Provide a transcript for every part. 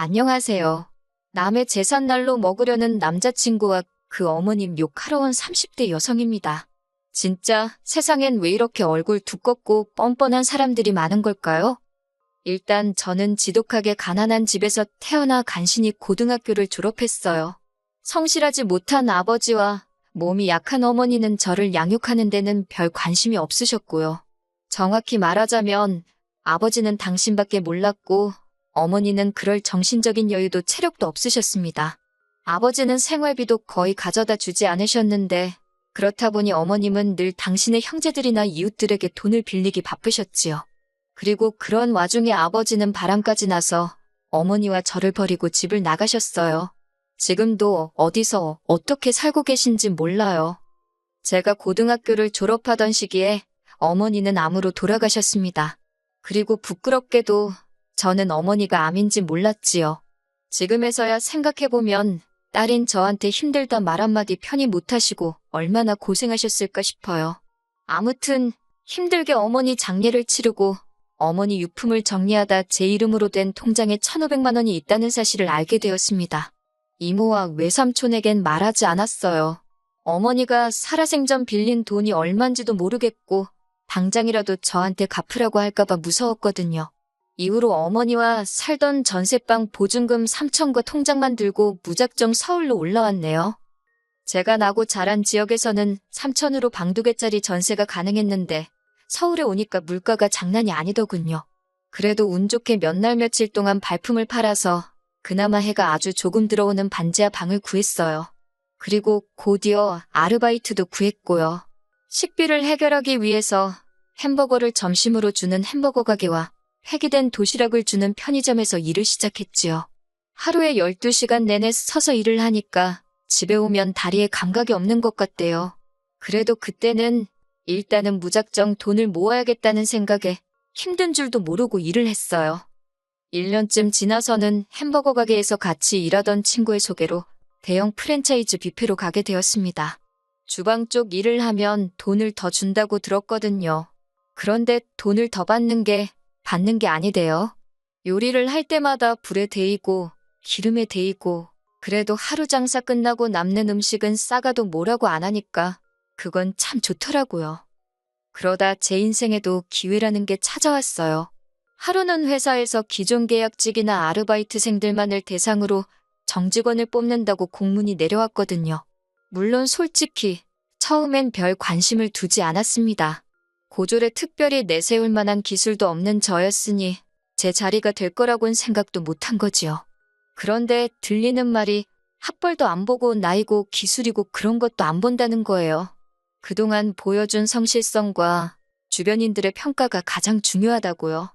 안녕하세요. 남의 제삿날로 먹으려는 남자친구와 그 어머님 욕하러 온 30대 여성입니다. 진짜 세상엔 왜 이렇게 얼굴 두껍고 뻔뻔한 사람들이 많은 걸까요? 일단 저는 지독하게 가난한 집에서 태어나 간신히 고등학교를 졸업했어요. 성실하지 못한 아버지와 몸이 약한 어머니는 저를 양육하는 데는 별 관심이 없으셨고요. 정확히 말하자면 아버지는 당신밖에 몰랐고 어머니는 그럴 정신적인 여유도 체력도 없으셨습니다. 아버지는 생활비도 거의 가져다 주지 않으셨는데 그렇다 보니 어머님은 늘 당신의 형제들이나 이웃들에게 돈을 빌리기 바쁘셨지요. 그리고 그런 와중에 아버지는 바람까지 나서 어머니와 저를 버리고 집을 나가셨어요. 지금도 어디서 어떻게 살고 계신지 몰라요. 제가 고등학교를 졸업하던 시기에 어머니는 암으로 돌아가셨습니다. 그리고 부끄럽게도 저는 어머니가 암인지 몰랐지요. 지금에서야 생각해보면 딸인 저한테 힘들다 말 한마디 편히 못하시고 얼마나 고생하셨을까 싶어요. 아무튼 힘들게 어머니 장례를 치르고 어머니 유품을 정리하다 제 이름으로 된 통장에 1,500만 원이 있다는 사실을 알게 되었습니다. 이모와 외삼촌에겐 말하지 않았어요. 어머니가 살아생전 빌린 돈이 얼만지도 모르겠고 당장이라도 저한테 갚으라고 할까봐 무서웠거든요. 이후로 어머니와 살던 전세방 보증금 3천과 통장만 들고 무작정 서울로 올라왔네요. 제가 나고 자란 지역에서는 3천으로 방 2개짜리 전세가 가능했는데 서울에 오니까 물가가 장난이 아니더군요. 그래도 운 좋게 몇 날 며칠 동안 발품을 팔아서 그나마 해가 아주 조금 들어오는 반지하 방을 구했어요. 그리고 곧이어 아르바이트도 구했고요. 식비를 해결하기 위해서 햄버거를 점심으로 주는 햄버거 가게와 폐기된 도시락을 주는 편의점에서 일을 시작했지요. 하루에 12시간 내내 서서 일을 하니까 집에 오면 다리에 감각이 없는 것 같대요. 그래도 그때는 일단은 무작정 돈을 모아야겠다는 생각에 힘든 줄도 모르고 일을 했어요. 1년쯤 지나서는 햄버거 가게에서 같이 일하던 친구의 소개로 대형 프랜차이즈 뷔페로 가게 되었습니다. 주방 쪽 일을 하면 돈을 더 준다고 들었거든요. 그런데 돈을 더 받는 게 아니대요. 요리를 할 때마다 불에 데이고 기름에 데이고 그래도 하루 장사 끝나고 남는 음식은 싸가도 뭐라고 안 하니까 그건 참 좋더라고요. 그러다 제 인생에도 기회라는 게 찾아왔어요. 하루는 회사에서 기존 계약직이나 아르바이트생들만을 대상으로 정직원을 뽑는다고 공문이 내려왔거든요. 물론 솔직히 처음엔 별 관심을 두지 않았습니다. 고졸에 특별히 내세울 만한 기술도 없는 저였으니 제 자리가 될 거라고는 생각도 못한 거지요. 그런데 들리는 말이 학벌도 안 보고 나이고 기술이고 그런 것도 안 본다는 거예요. 그동안 보여준 성실성과 주변인들의 평가가 가장 중요하다고요.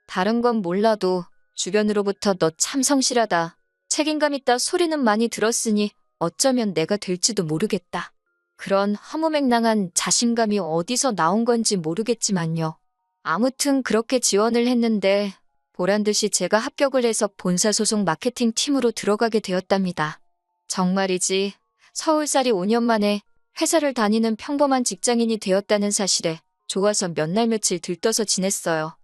다른 건 몰라도 주변으로부터 너 참 성실하다, 책임감 있다 소리는 많이 들었으니 어쩌면 내가 될지도 모르겠다. 그런 허무맹랑한 자신감이 어디서 나온 건지 모르겠지만요. 아무튼 그렇게 지원을 했는데 보란듯이 제가 합격을 해서 본사 소속 마케팅 팀으로 들어가게 되었답니다. 정말이지 서울살이 5년 만에 회사를 다니는 평범한 직장인이 되었다는 사실에 좋아서 몇 날 며칠 들떠서 지냈어요.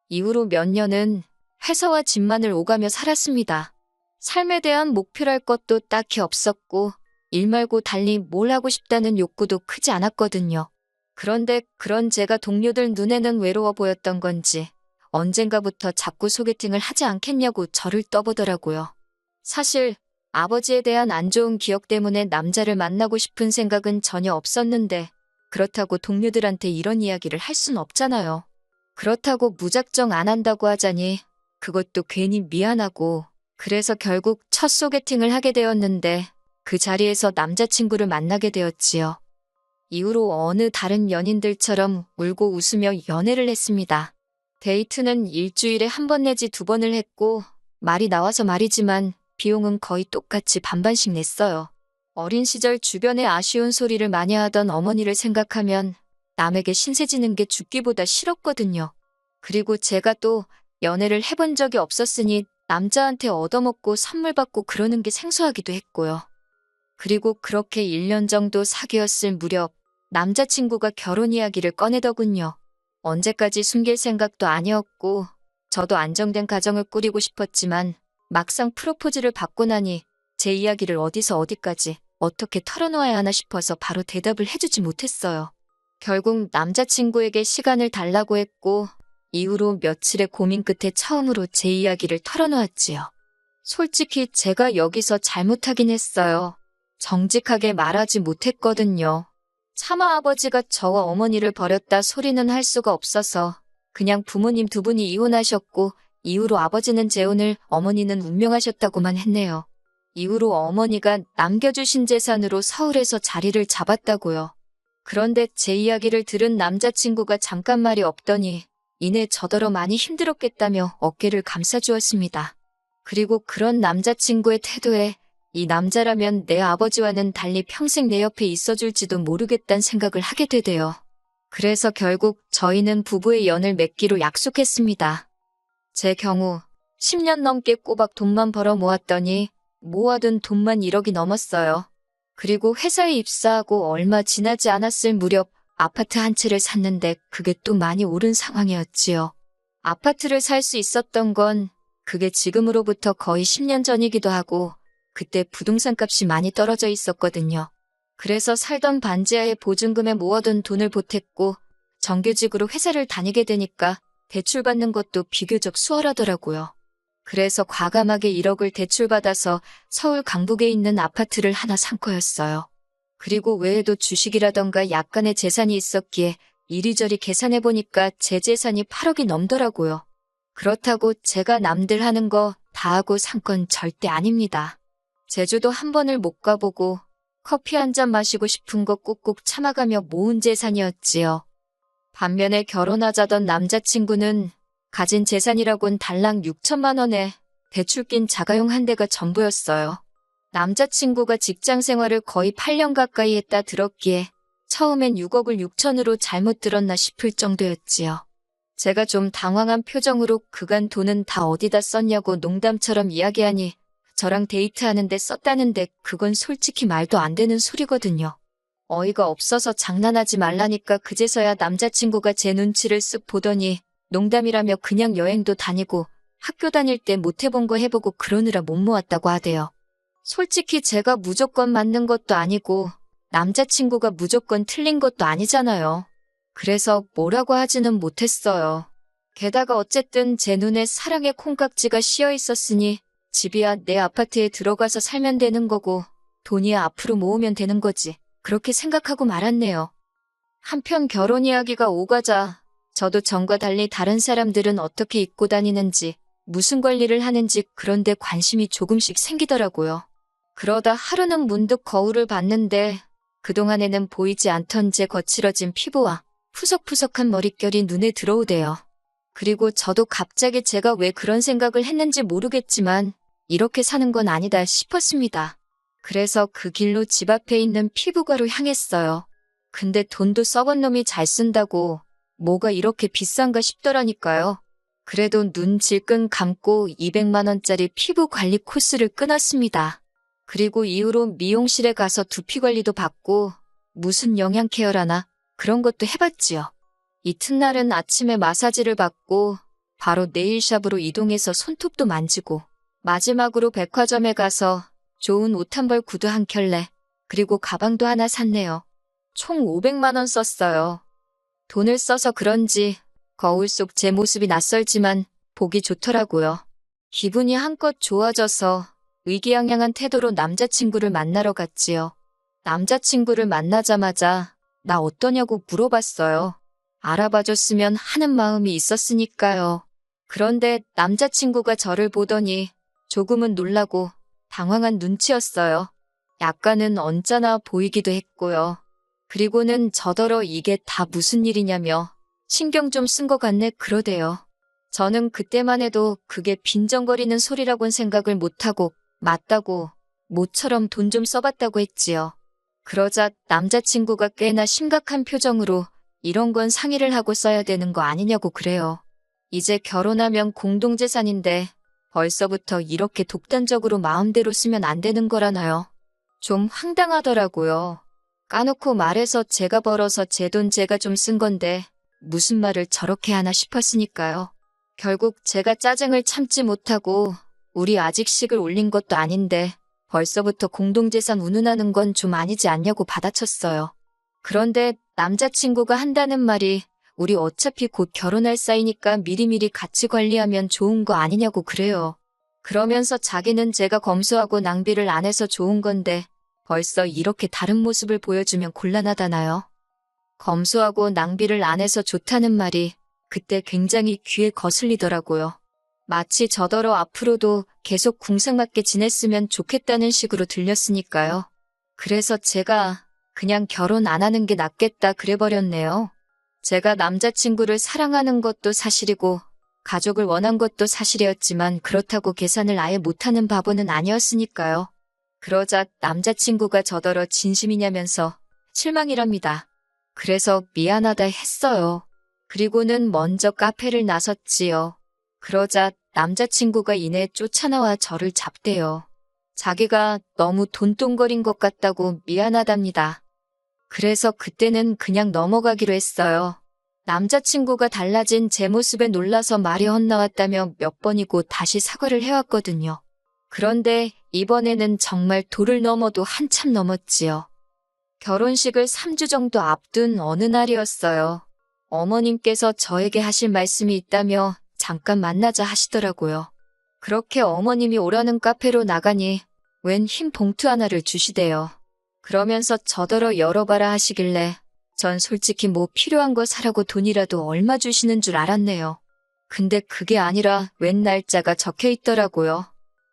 이후로 몇 년은 회사와 집만을 오가며 살았습니다. 삶에 대한 목표랄 것도 딱히 없었고 일 말고 달리 뭘 하고 싶다는 욕구도 크지 않았거든요. 그런데 그런 제가 동료들 눈에는 외로워 보였던 건지 언젠가부터 자꾸 소개팅을 하지 않겠냐고 저를 떠보더라고요. 사실 아버지에 대한 안 좋은 기억 때문에 남자를 만나고 싶은 생각은 전혀 없었는데 그렇다고 동료들한테 이런 이야기를 할 순 없잖아요. 그렇다고 무작정 안 한다고 하자니 그것도 괜히 미안하고 그래서 결국 첫 소개팅을 하게 되었는데 그 자리에서 남자친구를 만나게 되었지요. 이후로 어느 다른 연인들처럼 울고 웃으며 연애를 했습니다. 데이트는 일주일에 1번 내지 2번을 했고 말이 나와서 말이지만 비용은 거의 똑같이 반반씩 냈어요. 어린 시절 주변에 아쉬운 소리를 많이 하던 어머니를 생각하면 남에게 신세 지는 게 죽기보다 싫었거든요. 그리고 제가 또 연애를 해본 적이 없었으니 남자한테 얻어먹고 선물 받고 그러는 게 생소하기도 했고요. 그리고 그렇게 1년 정도 사귀었을 무렵 남자친구가 결혼 이야기를 꺼내더군요. 언제까지 숨길 생각도 아니었고 저도 안정된 가정을 꾸리고 싶었지만 막상 프로포즈를 받고 나니 제 이야기를 어디서 어디까지 어떻게 털어놓아야 하나 싶어서 바로 대답을 해주지 못했어요. 결국 남자친구에게 시간을 달라고 했고 이후로 며칠의 고민 끝에 처음으로 제 이야기를 털어놓았지요. 솔직히 제가 여기서 잘못하긴 했어요. 정직하게 말하지 못했거든요. 차마 아버지가 저와 어머니를 버렸다 소리는 할 수가 없어서 그냥 부모님 두 분이 이혼하셨고 이후로 아버지는 재혼을, 어머니는 운명하셨다고만 했네요. 이후로 어머니가 남겨주신 재산으로 서울에서 자리를 잡았다고요. 그런데 제 이야기를 들은 남자친구가 잠깐 말이 없더니 이내 저더러 많이 힘들었겠다며 어깨를 감싸주었습니다. 그리고 그런 남자친구의 태도에 이 남자라면 내 아버지와는 달리 평생 내 옆에 있어줄지도 모르겠다는 생각을 하게 되대요. 그래서 결국 저희는 부부의 연을 맺기로 약속했습니다. 제 경우 10년 넘게 꼬박 돈만 벌어 모았더니 모아둔 돈만 1억이 넘었어요. 그리고 회사에 입사하고 얼마 지나지 않았을 무렵 아파트 한 채를 샀는데 그게 또 많이 오른 상황이었지요. 아파트를 살 수 있었던 건 그게 지금으로부터 거의 10년 전이기도 하고 그때 부동산 값이 많이 떨어져 있었거든요. 그래서 살던 반지하에 보증금에 모아둔 돈을 보탰고 정규직으로 회사를 다니게 되니까 대출받는 것도 비교적 수월하더라고요. 그래서 과감하게 1억을 대출받아서 서울 강북에 있는 아파트를 하나 산 거였어요. 그리고 외에도 주식이라던가 약간의 재산이 있었기에 이리저리 계산해보니까 제 재산이 8억이 넘더라고요. 그렇다고 제가 남들 하는 거 다 하고 산 건 절대 아닙니다. 제주도 한 번을 못 가보고 커피 한 잔 마시고 싶은 거 꾹꾹 참아가며 모은 재산이었지요. 반면에 결혼하자던 남자친구는 가진 재산이라곤 달랑 6천만 원에 대출 낀 자가용 한 대가 전부였어요. 남자친구가 직장 생활을 거의 8년 가까이 했다 들었기에 처음엔 6억을 6천으로 잘못 들었나 싶을 정도였지요. 제가 좀 당황한 표정으로 그간 돈은 다 어디다 썼냐고 농담처럼 이야기하니 저랑 데이트하는데 썼다는데 그건 솔직히 말도 안 되는 소리거든요. 어이가 없어서 장난하지 말라니까 그제서야 남자친구가 제 눈치를 쓱 보더니 농담이라며 그냥 여행도 다니고 학교 다닐 때 못 해본 거 해보고 그러느라 못 모았다고 하대요. 솔직히 제가 무조건 맞는 것도 아니고 남자친구가 무조건 틀린 것도 아니잖아요. 그래서 뭐라고 하지는 못했어요. 게다가 어쨌든 제 눈에 사랑의 콩깍지가 씌어 있었으니 집이야 내 아파트에 들어가서 살면 되는 거고 돈이야 앞으로 모으면 되는 거지. 그렇게 생각하고 말았네요. 한편 결혼 이야기가 오가자 저도 전과 달리 다른 사람들은 어떻게 입고 다니는지 무슨 관리를 하는지 그런 데 관심이 조금씩 생기더라고요. 그러다 하루는 문득 거울을 봤는데 그동안에는 보이지 않던 제 거칠어진 피부와 푸석푸석한 머릿결이 눈에 들어오대요. 그리고 저도 갑자기 제가 왜 그런 생각을 했는지 모르겠지만 이렇게 사는 건 아니다 싶었습니다. 그래서 그 길로 집 앞에 있는 피부과로 향했어요. 근데 돈도 썩은 놈이 잘 쓴다고 뭐가 이렇게 비싼가 싶더라니까요. 그래도 눈 질끈 감고 200만 원짜리 피부 관리 코스를 끊었습니다. 그리고 이후로 미용실에 가서 두피 관리도 받고 무슨 영양 케어라나 그런 것도 해봤지요. 이튿날은 아침에 마사지를 받고 바로 네일샵으로 이동해서 손톱도 만지고 마지막으로 백화점에 가서 좋은 옷 한 벌 구두 한 켤레 그리고 가방도 하나 샀네요. 총 500만 원 썼어요. 돈을 써서 그런지 거울 속 제 모습이 낯설지만 보기 좋더라고요. 기분이 한껏 좋아져서 의기양양한 태도로 남자친구를 만나러 갔지요. 남자친구를 만나자마자 나 어떠냐고 물어봤어요. 알아봐줬으면 하는 마음이 있었으니까요. 그런데 남자친구가 저를 보더니 조금은 놀라고 당황한 눈치였어요. 약간은 언짢아 보이기도 했고요. 그리고는 저더러 이게 다 무슨 일이냐며 신경 좀 쓴 것 같네 그러대요. 저는 그때만 해도 그게 빈정거리는 소리라곤 생각을 못하고 맞다고 모처럼 돈 좀 써봤다고 했지요. 그러자 남자친구가 꽤나 심각한 표정으로 이런 건 상의를 하고 써야 되는 거 아니냐고 그래요. 이제 결혼하면 공동재산인데 벌써부터 이렇게 독단적으로 마음대로 쓰면 안 되는 거라나요? 좀 황당하더라고요. 까놓고 말해서 제가 벌어서 제 돈 제가 좀 쓴 건데 무슨 말을 저렇게 하나 싶었으니까요. 결국 제가 짜증을 참지 못하고 우리 아직 식을 올린 것도 아닌데 벌써부터 공동재산 운운하는 건 좀 아니지 않냐고 받아쳤어요. 그런데 남자친구가 한다는 말이 우리 어차피 곧 결혼할 사이니까 미리미리 같이 관리하면 좋은 거 아니냐고 그래요. 그러면서 자기는 제가 검소하고 낭비를 안 해서 좋은 건데 벌써 이렇게 다른 모습을 보여주면 곤란하다나요? 검소하고 낭비를 안 해서 좋다는 말이 그때 굉장히 귀에 거슬리더라고요. 마치 저더러 앞으로도 계속 궁상맞게 지냈으면 좋겠다는 식으로 들렸으니까요. 그래서 제가 그냥 결혼 안 하는 게 낫겠다 그래버렸네요. 제가 남자친구를 사랑하는 것도 사실이고 가족을 원한 것도 사실이었지만 그렇다고 계산을 아예 못하는 바보는 아니었으니까요. 그러자 남자친구가 저더러 진심이냐면서 실망이랍니다. 그래서 미안하다 했어요. 그리고는 먼저 카페를 나섰지요. 그러자 남자친구가 이내 쫓아나와 저를 잡대요. 자기가 너무 돈똥거린 것 같다고 미안하답니다. 그래서 그때는 그냥 넘어가기로 했어요. 남자친구가 달라진 제 모습에 놀라서 말이 헛나왔다며 몇 번이고 다시 사과를 해왔거든요. 그런데 이번에는 정말 도를 넘어도 한참 넘었지요. 결혼식을 3주 정도 앞둔 어느 날이었어요. 어머님께서 저에게 하실 말씀이 있다며 잠깐 만나자 하시더라고요. 그렇게 어머님이 오라는 카페로 나가니 웬 흰 봉투 하나를 주시대요. 그러면서 저더러 열어봐라 하시길래 전 솔직히 뭐 필요한 거 사라고 돈이라도 얼마 주시는 줄 알았네요. 근데 그게 아니라 웬 날짜가 적혀 있더라고요.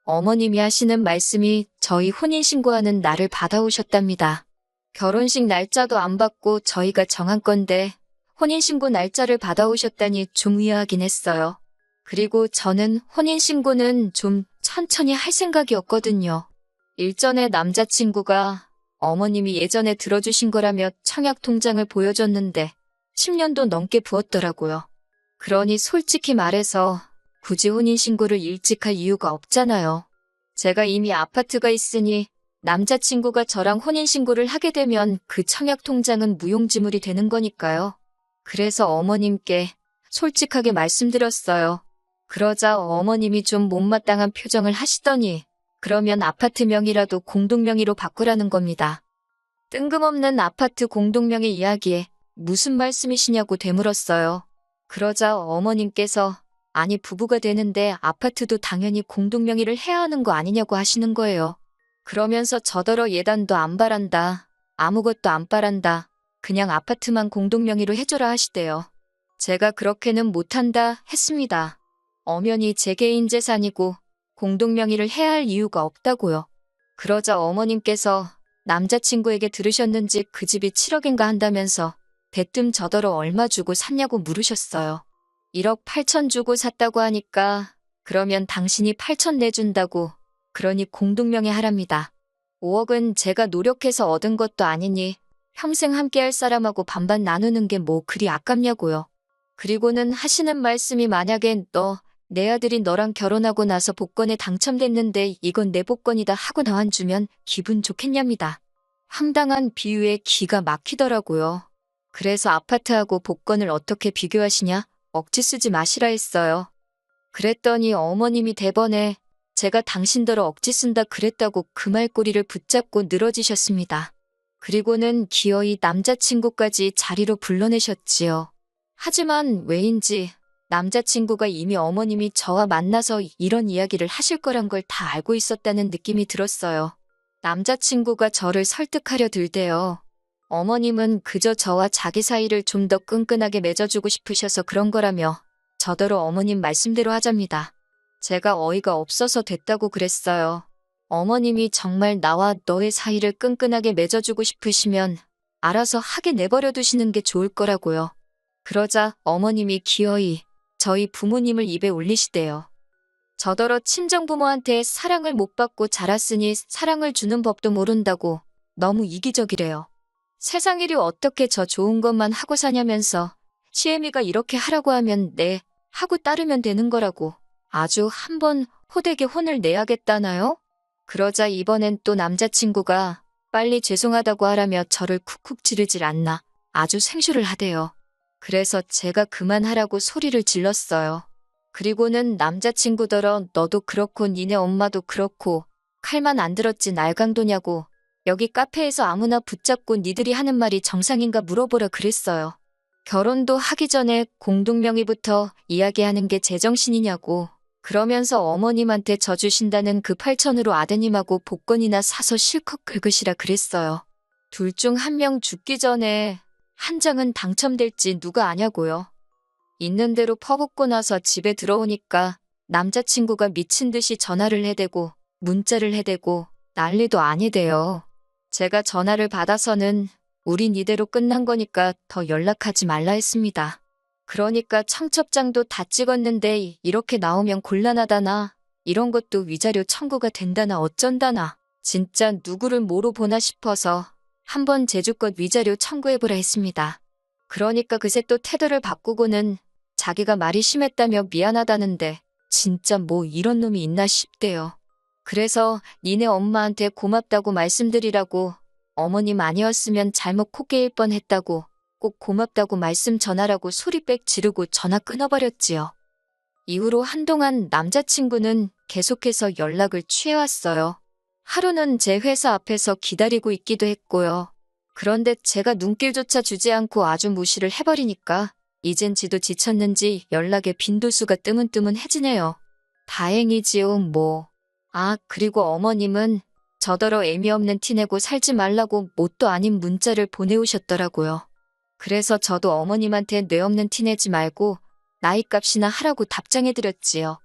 어머님이 하시는 말씀이 저희 혼인신고하는 날을 받아오셨답니다. 결혼식 날짜도 안 받고 저희가 정한 건데 혼인신고 날짜를 받아오셨다니 좀 의아하긴 했어요. 그리고 저는 혼인신고는 좀 천천히 할 생각이었거든요. 일전에 남자친구가 어머님이 예전에 들어주신 거라며 청약통장을 보여줬는데 10년도 넘게 부었더라고요. 그러니 솔직히 말해서 굳이 혼인신고를 일찍 할 이유가 없잖아요. 제가 이미 아파트가 있으니 남자친구가 저랑 혼인신고를 하게 되면 그 청약통장은 무용지물이 되는 거니까요. 그래서 어머님께 솔직하게 말씀드렸어요. 그러자 어머님이 좀 못마땅한 표정을 하시더니 그러면 아파트 명의라도 공동명의로 바꾸라는 겁니다. 뜬금없는 아파트 공동명의 이야기에 무슨 말씀이시냐고 되물었어요. 그러자 어머님께서 아니 부부가 되는데 아파트도 당연히 공동명의를 해야 하는 거 아니냐고 하시는 거예요. 그러면서 저더러 예단도 안 바란다. 아무것도 안 바란다. 그냥 아파트만 공동명의로 해줘라 하시대요. 제가 그렇게는 못한다 했습니다. 엄연히 제 개인 재산이고 공동명의를 해야 할 이유가 없다고요. 그러자 어머님께서 남자친구에게 들으셨는지 그 집이 7억인가 한다면서 대뜸 저더러 얼마 주고 샀냐고 물으셨어요. 1억 8천 주고 샀다고 하니까 그러면 당신이 8천 내준다고 그러니 공동명의 하랍니다. 5억은 제가 노력해서 얻은 것도 아니니 평생 함께할 사람하고 반반 나누는 게 뭐 그리 아깝냐고요. 그리고는 하시는 말씀이 만약에 내 아들이 너랑 결혼하고 나서 복권에 당첨됐는데 이건 내 복권이다 하고 나와주면 기분 좋겠냐입니다. 황당한 비유에 기가 막히더라고요. 그래서 아파트하고 복권을 어떻게 비교하시냐? 억지 쓰지 마시라 했어요. 그랬더니 어머님이 대번에 제가 당신더러 억지 쓴다 그랬다고 그 말꼬리를 붙잡고 늘어지셨습니다. 그리고는 기어이 남자친구까지 자리로 불러내셨지요. 하지만 왜인지 남자친구가 이미 어머님이 저와 만나서 이런 이야기를 하실 거란 걸 다 알고 있었다는 느낌이 들었어요. 남자친구가 저를 설득하려 들대요. 어머님은 그저 저와 자기 사이를 좀 더 끈끈하게 맺어주고 싶으셔서 그런 거라며 저더러 어머님 말씀대로 하잡니다. 제가 어이가 없어서 됐다고 그랬어요. 어머님이 정말 나와 너의 사이를 끈끈하게 맺어주고 싶으시면 알아서 하게 내버려 두시는 게 좋을 거라고요. 그러자 어머님이 기어이 저희 부모님을 입에 올리시대요. 저더러 친정부모한테 사랑을 못 받고 자랐으니 사랑을 주는 법도 모른다고 너무 이기적이래요. 세상 일이 어떻게 저 좋은 것만 하고 사냐면서 시애미가 이렇게 하라고 하면 네 하고 따르면 되는 거라고 아주 한번 호되게 혼을 내야겠다나요? 그러자 이번엔 또 남자친구가 빨리 죄송하다고 하라며 저를 쿡쿡 지르질 않나 아주 생쇼를 하대요. 그래서 제가 그만하라고 소리를 질렀어요. 그리고는 남자친구더러 너도 그렇고 니네 엄마도 그렇고 칼만 안 들었지 날강도냐고 여기 카페에서 아무나 붙잡고 니들이 하는 말이 정상인가 물어보라 그랬어요. 결혼도 하기 전에 공동명의부터 이야기하는 게 제정신이냐고. 그러면서 어머님한테 져주신다는 그 8천으로 아드님하고 복권이나 사서 실컷 긁으시라 그랬어요. 둘 중 한 명 죽기 전에 한 장은 당첨될지 누가 아냐고요. 있는 대로 퍼붓고 나서 집에 들어오니까 남자친구가 미친 듯이 전화를 해대고 문자를 해대고 난리도 아니대요. 제가 전화를 받아서는 우린 이대로 끝난 거니까 더 연락하지 말라 했습니다. 그러니까 청첩장도 다 찍었는데 이렇게 나오면 곤란하다나 이런 것도 위자료 청구가 된다나 어쩐다나 진짜 누구를 뭐로 보나 싶어서 한번 제주껏 위자료 청구해보라 했습니다. 그러니까 그새 또 태도를 바꾸고는 자기가 말이 심했다며 미안하다는데 진짜 뭐 이런 놈이 있나 싶대요. 그래서 니네 엄마한테 고맙다고 말씀드리라고 어머님 아니었으면 잘못 코 깨일 뻔했다고 꼭 고맙다고 말씀 전하라고 소리 빽 지르고 전화 끊어버렸지요. 이후로 한동안 남자친구는 계속해서 연락을 취해왔어요. 하루는 제 회사 앞에서 기다리고 있기도 했고요. 그런데 제가 눈길조차 주지 않고 아주 무시를 해버리니까 이젠 지도 지쳤는지 연락에 빈도수가 뜨문뜨문해지네요. 다행이지요 뭐. 아 그리고 어머님은 저더러 애미 없는 티 내고 살지 말라고 뭣도 아닌 문자를 보내오셨더라고요. 그래서 저도 어머님한테 뇌 없는 티 내지 말고 나이값이나 하라고 답장해드렸지요.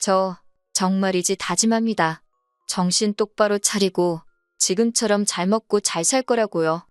저 정말이지 다짐합니다. 정신 똑바로 차리고 지금처럼 잘 먹고 잘 살 거라고요.